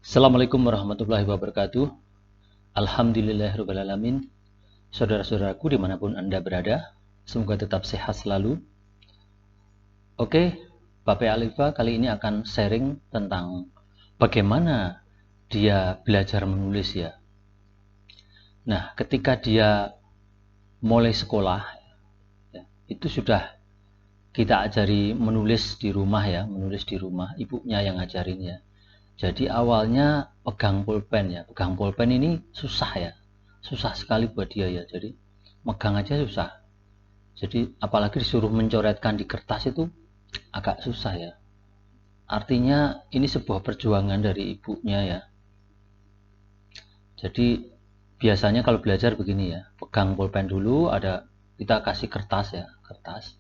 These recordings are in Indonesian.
Assalamualaikum warahmatullahi wabarakatuh. Alhamdulillahirrahmanirrahim. Saudara-saudaraku dimanapun Anda berada, semoga tetap sehat selalu. Oke, Bapak Alifa kali ini akan sharing tentang bagaimana dia belajar menulis ya. Nah, ketika dia mulai sekolah, ya, itu sudah kita ajari menulis di rumah ya, menulis di rumah, ibunya yang ngajarin ya. Jadi awalnya pegang pulpen ya, pegang pulpen ini susah ya, susah sekali buat dia ya. Jadi megang aja susah. Jadi apalagi disuruh mencoretkan di kertas itu agak susah ya. Artinya ini sebuah perjuangan dari ibunya ya. Jadi biasanya kalau belajar begini ya, pegang pulpen dulu, ada kita kasih kertas ya, kertas.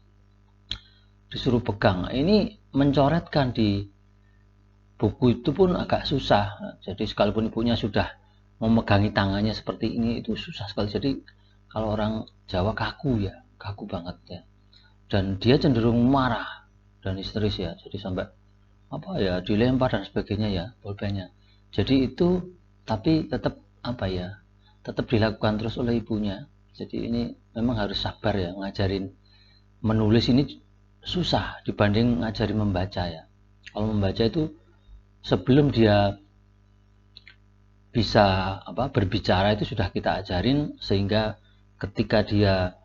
Disuruh pegang. Ini mencoretkan di buku itu pun agak susah. Jadi sekalipun ibunya sudah memegangi tangannya seperti ini, itu susah sekali. Jadi kalau orang Jawa kaku ya, kaku banget ya. Dan dia cenderung marah dan histeris ya. Jadi sampai apa ya, dilempar dan sebagainya ya pulpennya. Jadi itu tapi tetap apa ya, tetap dilakukan terus oleh ibunya. Jadi ini memang harus sabar ya, ngajarin menulis ini susah dibanding ngajarin membaca ya. Kalau membaca itu sebelum dia bisa berbicara itu sudah kita ajarin, sehingga ketika dia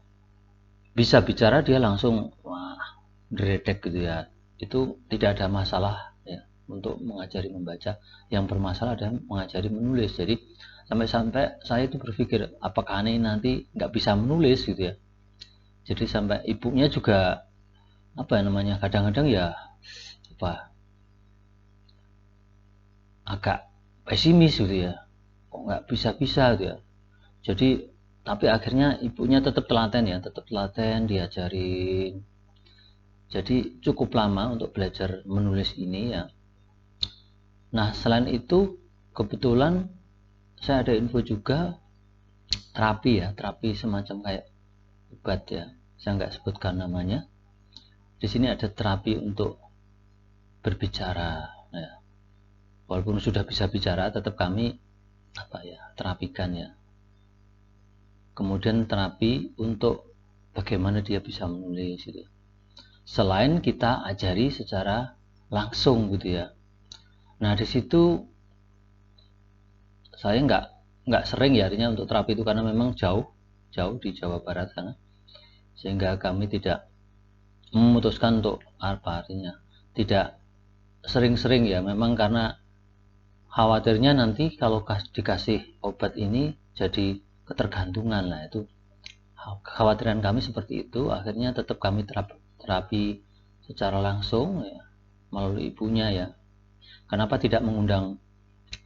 bisa bicara dia langsung wah dredek gitu ya. Itu tidak ada masalah ya untuk mengajari membaca. Yang bermasalah adalah mengajari menulis. Jadi sampai-sampai saya itu berpikir apakah ini nanti nggak bisa menulis gitu ya. Jadi sampai ibunya juga kadang-kadang ya agak pesimis gitu ya, kok nggak bisa-bisa gitu ya. Jadi tapi akhirnya ibunya tetap telaten ya, tetap telaten diajarin. Jadi cukup lama untuk belajar menulis ini ya. Nah selain itu kebetulan saya ada info juga terapi ya, terapi semacam kayak obat ya, saya nggak sebutkan namanya. Di sini ada terapi untuk berbicara ya. Walaupun sudah bisa bicara, tetap kami terapikan ya. Kemudian terapi untuk bagaimana dia bisa menulis gitu. Selain kita ajari secara langsung gitu ya. Nah di situ saya nggak sering ya, artinya untuk terapi itu karena memang jauh di Jawa Barat sana, sehingga kami tidak memutuskan untuk artinya tidak sering-sering ya, memang karena khawatirnya nanti kalau dikasih obat ini jadi ketergantungan lah, itu kekhawatiran kami seperti itu. Akhirnya tetap kami terapi secara langsung ya, melalui ibunya ya. Kenapa tidak mengundang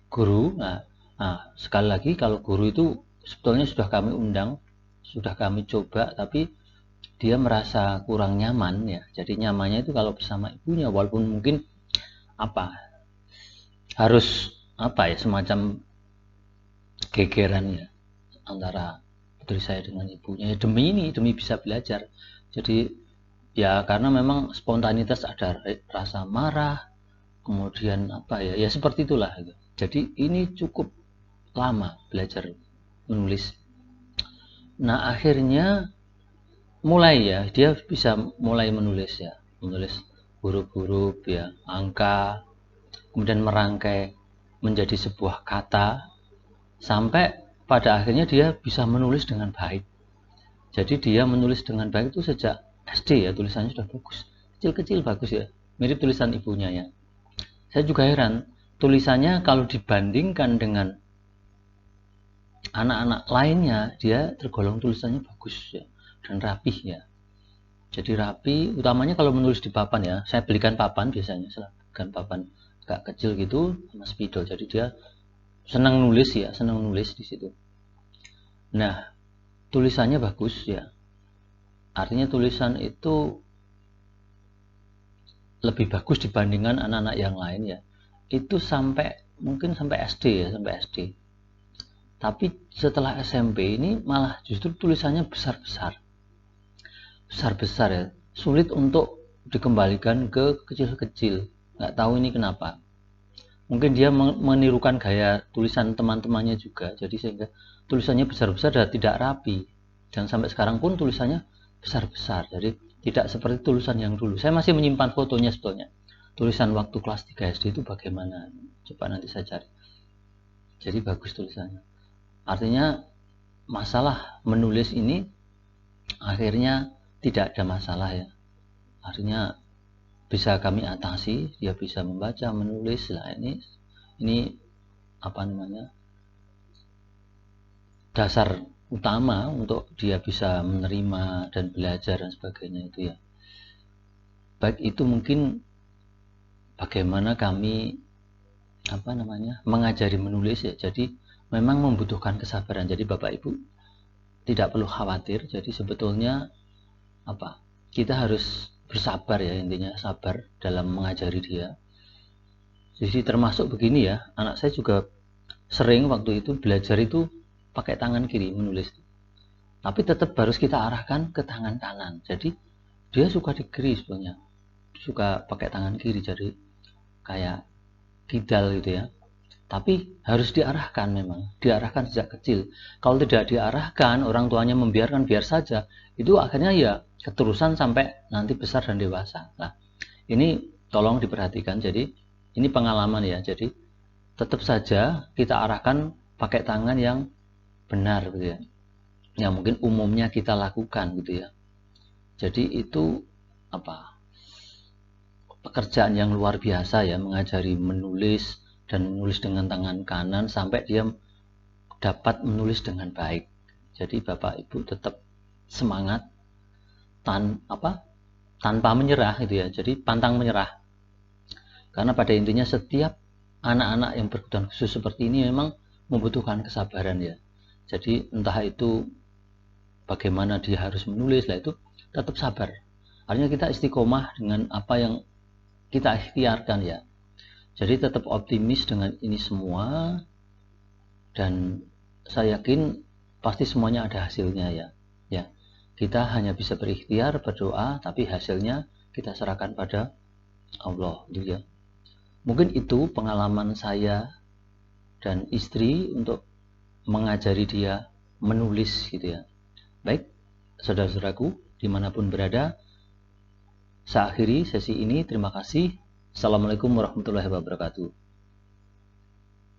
guru? Nah sekali lagi kalau guru itu sebetulnya sudah kami undang, sudah kami coba, tapi dia merasa kurang nyaman ya. Jadi nyamannya itu kalau bersama ibunya, walaupun mungkin harus semacam gegeran ya antara putri saya dengan ibunya ya, demi bisa belajar. Jadi ya karena memang spontanitas, ada rasa marah, kemudian ya seperti itulah gitu. Jadi ini cukup lama belajar menulis. Nah akhirnya mulai ya, dia bisa mulai menulis ya, menulis huruf-huruf ya, angka, kemudian merangkai menjadi sebuah kata, sampai pada akhirnya dia bisa menulis dengan baik. Jadi dia menulis dengan baik itu sejak SD ya, tulisannya sudah bagus, kecil-kecil bagus ya, mirip tulisan ibunya ya. Saya juga heran, tulisannya kalau dibandingkan dengan anak-anak lainnya, dia tergolong tulisannya bagus ya, dan rapih ya. Jadi rapi, utamanya kalau menulis di papan ya, saya belikan papan biasanya, saya belikan papan agak kecil gitu sama spidol. Jadi dia senang nulis ya, senang nulis di situ. Nah tulisannya bagus ya, artinya tulisan itu lebih bagus dibandingkan anak-anak yang lain ya. Itu mungkin sampai SD ya, sampai SD. Tapi setelah SMP ini malah justru tulisannya besar-besar ya, sulit untuk dikembalikan ke kecil-kecil. Nggak tahu ini kenapa. Mungkin dia menirukan gaya tulisan teman-temannya juga, jadi sehingga tulisannya besar-besar dan tidak rapi, dan sampai sekarang pun tulisannya besar-besar, jadi tidak seperti tulisan yang dulu. Saya masih menyimpan fotonya sebetulnya, tulisan waktu kelas 3 SD itu bagaimana, coba nanti saya cari. Jadi bagus tulisannya. Artinya masalah menulis ini akhirnya tidak ada masalah ya, artinya bisa kami atasi, dia bisa membaca, menulis. Nah, ini apa namanya, dasar utama untuk dia bisa menerima dan belajar dan sebagainya itu ya. Baik itu mungkin bagaimana kami apa namanya mengajari menulis ya. Jadi memang membutuhkan kesabaran. Jadi Bapak Ibu tidak perlu khawatir. Jadi sebetulnya apa, kita harus bersabar ya, intinya sabar dalam mengajari dia. Jadi termasuk begini ya, anak saya juga sering waktu itu belajar itu pakai tangan kiri menulis, tapi tetap harus kita arahkan ke tangan kanan. Jadi dia suka dikiri sebenarnya, suka pakai tangan kiri, jadi kayak kidal gitu ya. Tapi harus diarahkan, memang diarahkan sejak kecil. Kalau tidak diarahkan, orang tuanya membiarkan biar saja, itu akhirnya ya keterusan sampai nanti besar dan dewasa. Nah, ini tolong diperhatikan. Jadi ini pengalaman ya. Jadi tetap saja kita arahkan pakai tangan yang benar gitu ya. Yang mungkin umumnya kita lakukan gitu ya. Jadi itu apa? Pekerjaan yang luar biasa ya, mengajari menulis dan menulis dengan tangan kanan sampai dia dapat menulis dengan baik. Jadi Bapak Ibu tetap semangat tanpa menyerah gitu ya. Jadi pantang menyerah. Karena pada intinya setiap anak-anak yang berkebutuhan khusus seperti ini memang membutuhkan kesabaran ya. Jadi entah itu bagaimana dia harus menulis lah, itu tetap sabar. Artinya kita istiqomah dengan apa yang kita ikhtiarkan ya. Jadi tetap optimis dengan ini semua, dan saya yakin pasti semuanya ada hasilnya ya. Ya, kita hanya bisa berikhtiar, berdoa, tapi hasilnya kita serahkan pada Allah gitu ya. Mungkin itu pengalaman saya dan istri untuk mengajari dia menulis gitu ya. Baik, saudara-saudaraku dimanapun berada, saya akhiri sesi ini. Terima kasih. Assalamualaikum warahmatullahi wabarakatuh.